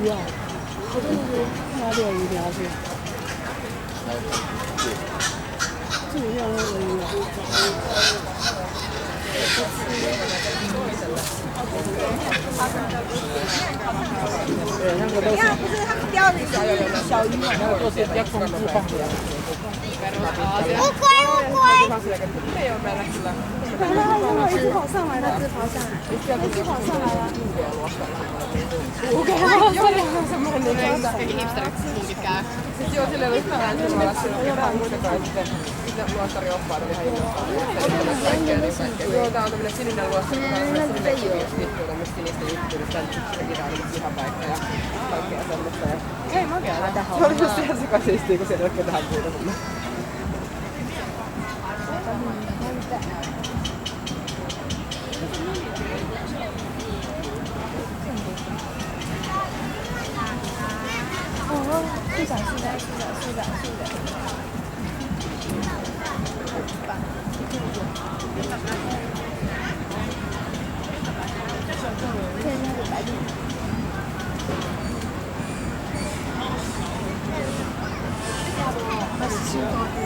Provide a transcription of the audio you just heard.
鱼哦，我真的是哪里有鱼给它去？这里面有那个鱼哦。对，那个都是。不是他们钓的小鱼嘛？那个都是要控制放的。乌龟，乌龟。没有没了，是了。来了，一只跑上来了，一只跑上来，一只跑上来了。Okei, mä semmoinen kaikki hipsterit käy. Siis joo, sillä ei ole yhtään länsimaalla, sillä on jotain muitakaan, sitten luostarioppaat oli ihan ilmoittaa. Kaikkea niin kaikkea. Joo, tää on tämmönen sininen luostari, joka on sininen juttu, tämmöistä sinistä juttuja, sekin tää on niinku pihapaikka ja kaikkea semmoista. Hei, makeaa. Se oli just ihan sikasiistia, kun siellä ei ole ketään muuta. Oh, 是的。现在是白地。27。